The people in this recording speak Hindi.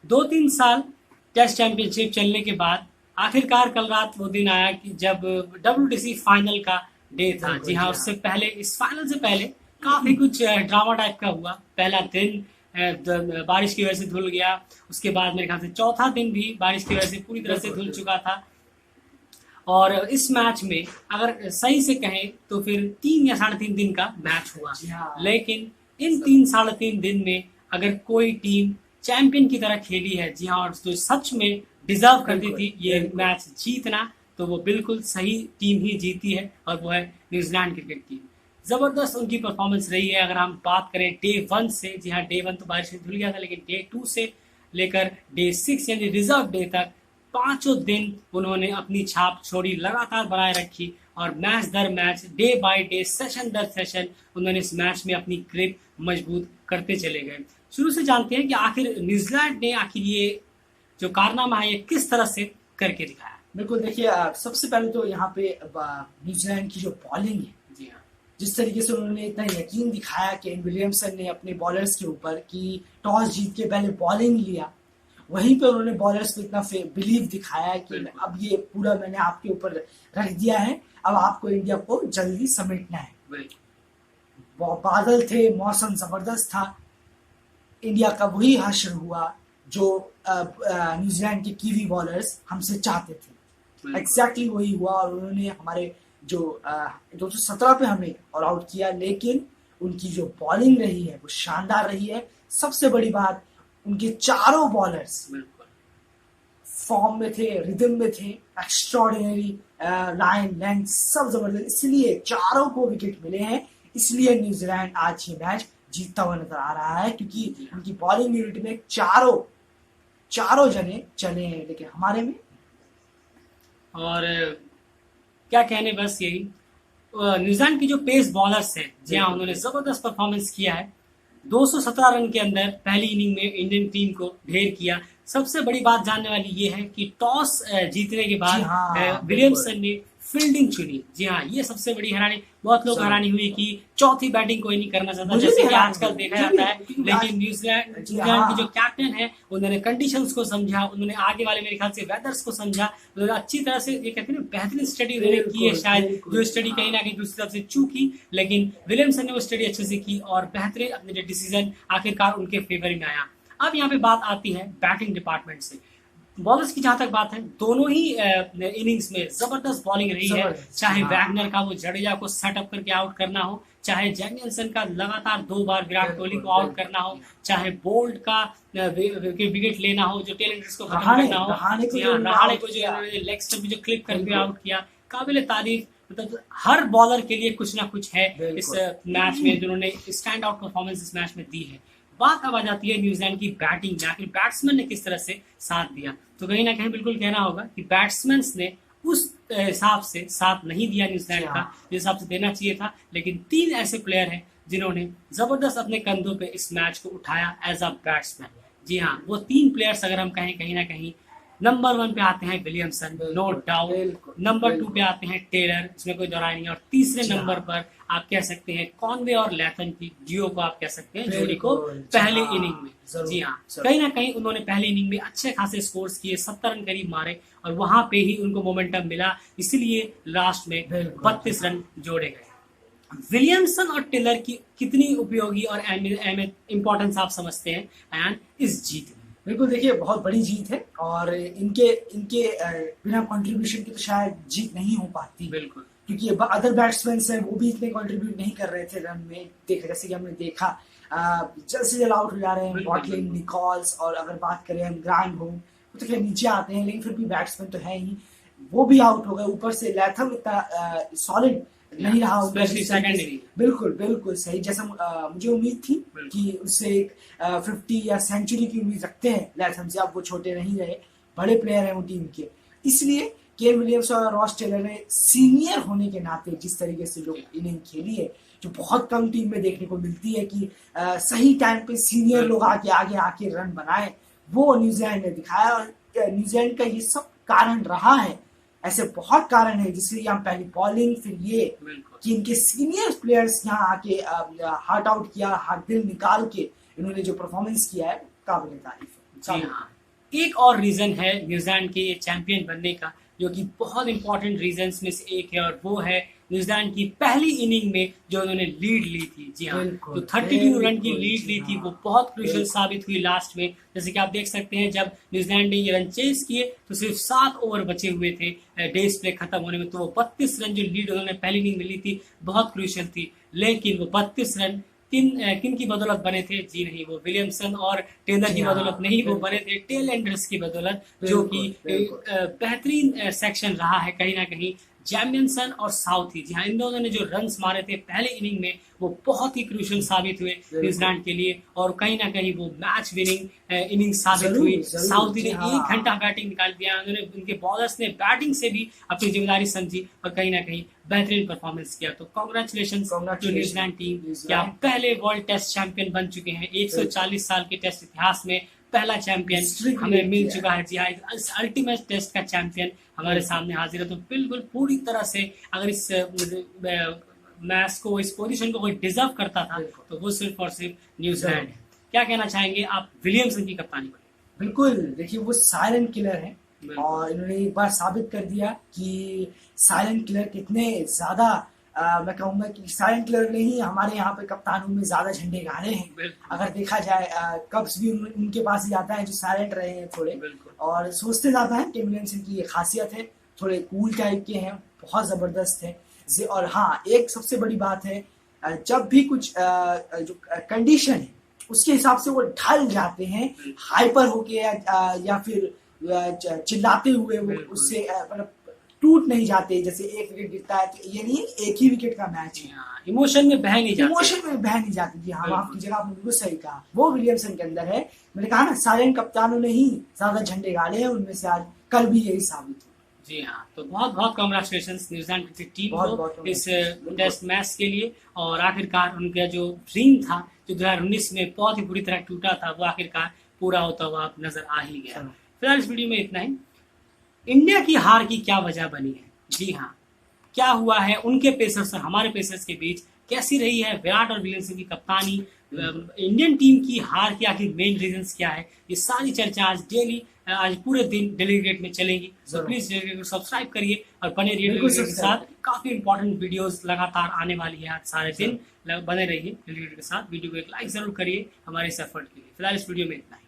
2-3 साल टेस्ट चैंपियनशिप चलने के बाद आखिरकार कल रात वो दिन आया कि जब WTC फाइनल का डे था। जी बिल्कुल, हाँ, जी उससे हाँ। पहले, इस फाइनल से पहले काफी कुछ ड्रामा टाइप का हुआ। पहला दिन बारिश की वजह से धुल गया। उसके बाद मेरे ख्याल से चौथा दिन भी बारिश की वजह से पूरी तरह से बिल्कुल, धुल बिल्कुल। चुका था। और इस मैच में अगर सही से कहें तो फिर 3 या 3.5 दिन का मैच हुआ। जी हाँ। लेकिन इन सब 3 साढ़े 3 दिन में अगर कोई टीम चैंपियन की तरह खेली है, जी हाँ, और जो सच में डिजर्व करती बिल्कुल, थी ये बिल्कुल। मैच जीतना, तो वो बिल्कुल सही टीम ही जीती है, और वो है न्यूजीलैंड क्रिकेट टीम। जबरदस्त उनकी परफॉर्मेंस रही है। अगर हम बात करें डे 1 से, जी हाँ, डे 1 तो बारिश में धुल गया था, लेकिन डे 2 से लेकर डे 6 यानी रिजर्व डे तक पांचों दिन उन्होंने अपनी छाप छोड़ी, लगातार बनाए रखी, और मैच दर match, day by day, session दर सेशन उन्होंने इस मैच में अपनी ग्रिप मजबूत करते चले गए। शुरू से जानते हैं कि आखिर न्यूजीलैंड ने आखिर ये जो कारनामा है ये किस तरह से करके दिखाया। बिल्कुल, देखिए सबसे पहले तो यहाँ पे न्यूजीलैंड की जो बॉलिंग है, जी हाँ, जिस तरीके से उन्होंने इतना यकीन दिखाया केन विलियमसन ने अपने बॉलर्स के ऊपर कि टॉस जीत के पहले बॉलिंग लिया, वहीं पे उन्होंने बॉलर्स पे इतना बिलीव दिखाया कि बिल्कुल अब ये पूरा मैंने आपके ऊपर रख दिया है, अब आपको इंडिया को जल्दी समेटना है। बिल्कुल। बादल थे, मौसम जबरदस्त था, इंडिया का वही हश्र हुआ जो न्यूजीलैंड के कीवी बॉलर्स हमसे चाहते थे। एग्जैक्टली वही हुआ, और उन्होंने हमारे जो 217 पे हमें ऑल आउट किया, लेकिन उनकी जो बॉलिंग रही है वो शानदार रही है। सबसे बड़ी बात, उनके चारों बॉलर्स बिल्कुल फॉर्म में थे, रिदम में थे, एक्स्ट्रॉर्डिनरी लाइन लेंथ सब जबरदस्त, इसलिए चारों को विकेट मिले हैं। इसलिए न्यूजीलैंड आज ये मैच जीतता हुआ नजर आ रहा है, क्योंकि उनकी बॉलिंग यूनिट में चारों चारों जने चले हैं, लेकिन हमारे में और क्या कहने, बस यही। न्यूजीलैंड की जो पेस बॉलर्स हैं, जी हाँ, बिल्कुल उन्होंने बिल्कुल। जबरदस्त परफॉर्मेंस किया है। 217 रन के अंदर पहली इनिंग में इंडियन टीम को ढेर किया। सबसे बड़ी बात जानने वाली ये है कि टॉस जीतने के जी बाद हाँ, बिल्कुल। विलियमसन ने फील्डिंग चुनी। जी हाँ, ये सबसे बड़ी हैरानी। बहुत लोग सब हैरानी हुई कि चौथी बैटिंग कोई नहीं करना चाहता, मुझे जैसे भी कि हैरानी आजकल हुई, देखा मुझे जाता भी, है। क्योंकि आज लेकिन न्यूजीलैंड जी न्यूजीलैंड की जो हाँ। कैप्टन है, उन्होंने कंडीशंस को समझा, उन्होंने आगे वाले मेरे ख्याल से वेदर्स को समझा, उन्होंने अच्छी तरह से, ये कहते हैं ना, बेहतरीन स्टडी उन्होंने की है बिल्कुल शायद, जो बिल्कुल। जी स्टडी हाँ। कहीं ना कहीं दूसरी तरफ से चूकी। लेकिन विलियमसन ने वो स्टडी अच्छे से की, और बेहतरीन अपने जो डिसीजन आखिरकार उनके फेवर में आया। अब यहाँ पे बात आती है बैटिंग डिपार्टमेंट से। बॉलर्स की जहां तक बात है, दोनों ही इनिंग्स में जबरदस्त बॉलिंग रही है। जबरदस्त, जी चाहे हाँ। वैगनर का वो जडेजा को सेटअप करके आउट करना हो, चाहे जैक का लगातार 2 बार विराट कोहली बिल्कुल को आउट बिल्कुल। करना हो, जी हाँ। चाहे बोल्ट का विकेट लेना हो, जो टेलेंटर्स को खत्म रहाणे करना हो। रहाणे को जी जो हाँ, उन्होंने रहाणे आउट को जो किया, उन्होंने लेग स्टंप जो क्लिप करके बिल्कुल आउट किया, काबिल तारीफ। मतलब हर बॉलर के लिए कुछ ना कुछ है इस बिल्कुल। मैच में, जिन्होंने स्टैंड आउट परफॉर्मेंस इस मैच में दी है। बात अब आ जाती है न्यूजीलैंड की बैटिंग में, आखिर बैट्समैन ने किस तरह से साथ दिया। तो कहीं ना कहीं बिल्कुल कहना होगा कि बैट्समैन ने उस हिसाब से साथ नहीं दिया जी न्यूजीलैंड का, हाँ। जिस हिसाब से देना चाहिए था। लेकिन 3 ऐसे प्लेयर हैं जिन्होंने जबरदस्त अपने कंधों पे इस मैच को उठाया एज अ बैट्समैन। जी हाँ, वो 3 प्लेयर्स अगर हम कहें, कहीं ना कहीं नंबर 1 पे आते हैं विलियमसन, नो बिल्कुल डाउट। बिल्कुल। नंबर 2 पे बिल्कुल। आते हैं टेलर, इसमें कोई दोहराई नहीं है। और तीसरे जी नंबर हाँ। पर आप कह सकते हैं कॉनवे और लैथम की जियो को आप कह सकते हैं, जोड़ी को बिल्कुल। जी पहली इनिंग हाँ। में। जरूर जी हाँ, जरूर। कहीं ना कहीं उन्होंने पहली इनिंग में अच्छे खासे स्कोर्स किए, 70 रन करीब मारे, और वहां पे ही उनको मोमेंटम मिला, इसीलिए लास्ट में बिल्कुल। जी 32 हाँ। रन जोड़े गए। विलियमसन और टेलर की कितनी उपयोगी और इंपॉर्टेंस आप समझते हैं एंड इस जीत में। बिल्कुल, देखिए बहुत बड़ी जीत है, और इनके इनके बिना कंट्रीब्यूशन के तो शायद जीत नहीं हो पाती, बिल्कुल क्योंकि अदर बैट्समैन हैं वो भी इतने कंट्रीब्यूट नहीं कर रहे थे रन में। देखा, जैसे कि हमने देखा जल्द से जल्द आउट हो जा रहे हैं बिल्कुल बॉटलिन, बिल्कुल निकॉल्स, और अगर बात करें हम ग्रांड होम, वो तो खैर नीचे आते हैं, लेकिन फिर भी बैट्समैन तो है ही, वो भी आउट हो गए। ऊपर से लैथम इतना सॉलिड नहीं रहा उनका स्पेशली जिस तरीके सेकंड से। इनिंग। बिल्कुल बिल्कुल सही, जैसा मुझे उम्मीद थी बिल्कुल कि उससे एक 50 या सेंचुरी की उम्मीद रखते हैं लैथम से। अब वो छोटे नहीं रहे, बड़े प्लेयर हैं वो टीम के, इसलिए केन विलियम्स और रॉस टेलर ने सीनियर होने के नाते जिस तरीके से जो इनिंग खेली है, जो बहुत कम टीम में देखने को मिलती है कि सही टाइम पे सीनियर लोग आके आगे आके रन बनाए, वो न्यूजीलैंड ने दिखाया। और न्यूजीलैंड का ये सब कारण रहा है, ऐसे बहुत कारण है, जिससे यहाँ पहली बॉलिंग, फिर ये बिल्कुल कि इनके सीनियर प्लेयर्स यहाँ आके हार्ट आउट किया, हार्ट दिल निकाल के इन्होंने जो परफॉर्मेंस किया है, काबिल तारीफ है। जी हाँ, एक और रीजन है न्यूजीलैंड के ये चैंपियन बनने का, जो कि बहुत इंपॉर्टेंट रीजंस में से एक है, और वो है न्यूजीलैंड की पहली इनिंग में जो उन्होंने लीड ली थी। जी हाँ, बिल्कुल, तो 32 रन की बिल्कुल, लीड जी ली थी, हाँ, वो बहुत क्रूशल बिल्कुल। साबित हुई लास्ट में। जैसे कि आप देख सकते हैं, जब न्यूजीलैंड ने ये रन चेस किए तो सिर्फ 7 ओवर बचे हुए थे डेज प्ले खत्म होने में, तो वो 32 रन जो लीड उन्होंने पहली इनिंग में ली थी बहुत क्रूशल थी। लेकिन वो 32 रन किन की बदौलत बने थे? जी नहीं, वो विलियमसन और टेलर जी की हाँ, बदौलत नहीं, वो बिल्कुल। बने थे टेल एंडर्स की बदौलत, जो कि बिल्कुल, बेहतरीन सेक्शन रहा है कहीं ना कहीं। जैमियनसन और साउथी, जी हाँ, इन दोनों ने जो रन्स मारे थे पहले इनिंग में वो बहुत ही क्रूशल साबित हुए न्यूजीलैंड के लिए, और कहीं ना कहीं वो मैच विनिंग इनिंग साबित जरूर, हुई। जरूर, साउथी जी ने हाँ। 1 घंटा बैटिंग निकाल दिया, उन्होंने उनके बॉलर्स ने बैटिंग से भी अपनी जिम्मेदारी समझी और कहीं ना कहीं बेहतरीन परफॉर्मेंस किया। तो कॉन्ग्रेचुलेशन टू न्यूजीलैंड टीम कि आप पहले वर्ल्ड टेस्ट चैंपियन बन चुके हैं। 140 साल के टेस्ट इतिहास में पहला चैंपियन History हमें create मिल किया चुका है। जी हाँ, अल्टीमेट टेस्ट का चैंपियन हमारे सामने हाजिर है। तो बिल्कुल पूरी तरह से अगर इस मैच को, इस पोजीशन को कोई डिजर्व करता था तो वो सिर्फ और सिर्फ न्यूजीलैंड है। क्या कहना चाहेंगे आप विलियमसन की कप्तानी पर? बिल्कुल, देखिए वो साइलेंट किलर है बिल्कुल। और इन्होंने एक बार साबित कर दिया कि साइलेंट किलर कितने ज्यादा, मैं कहूंगा कि साइलेंट किलर ने ही हमारे यहाँ पे कप्तानों में ज्यादा झंडे गाड़े हैं। बिल्कुल। अगर देखा जाए कप्स भी उनके पास ही आता है जो साइलेंट रहे हैं थोड़े, बिल्कुल। और सोचते ज्यादा है। केन विलियमसन की ये खासियत है, थोड़े कूल टाइप के हैं, बहुत जबरदस्त है। और हाँ, एक सबसे बड़ी बात है, जब भी कुछ जो कंडीशन है उसके हिसाब से वो ढल जाते हैं, हाइपर होके या फिर चिल्लाते हुए वो उससे मतलब टूट नहीं जाते। जैसे एक विकेट गिरता है तो ये नहीं है एक ही विकेट का मैच है, इमोशन में बह नहीं जाते। इमोशन में बह नहीं जाती। जी हाँ, आपकी जगह आपने बिल्कुल सही कहा, वो विलियमसन के अंदर है। मैंने कहा ना, साइलेंट कप्तानों ने ही ज्यादा झंडे गाड़े हैं, उनमें से आज कल भी यही साबित हुआ। जी हाँ, तो बहुत बहुत कांग्रेचुलेशंस न्यूजीलैंड क्रिकेट टीम को इस टेस्ट मैच के लिए। और आखिरकार उनका जो ड्रीम था, जो 2019 में बहुत ही बुरी तरह टूटा था, वो आखिरकार पूरा होता हुआ नजर आ ही गया। फिलहाल इस वीडियो में इतना ही। इंडिया की हार की क्या वजह बनी है? जी हाँ, क्या हुआ है उनके पेसर्स और हमारे पेसर्स के बीच, कैसी रही है विराट और विलियमसन की कप्तानी, इंडियन टीम की हार की आखिर मेन रीजंस क्या है, ये सारी चर्चा आज पूरे दिन डेली क्रिकेट में चलेंगी। तो प्लीज को सब्सक्राइब करिए और बने रहिए डेली क्रिकेट के साथ। काफी इंपॉर्टेंट वीडियोस लगातार आने वाली है, आज सारे दिन बने रहिए डेली क्रिकेट के साथ। वीडियो को एक लाइक जरूर करिए हमारे इस एफर्ट के लिए। फिलहाल इस वीडियो में इतना है।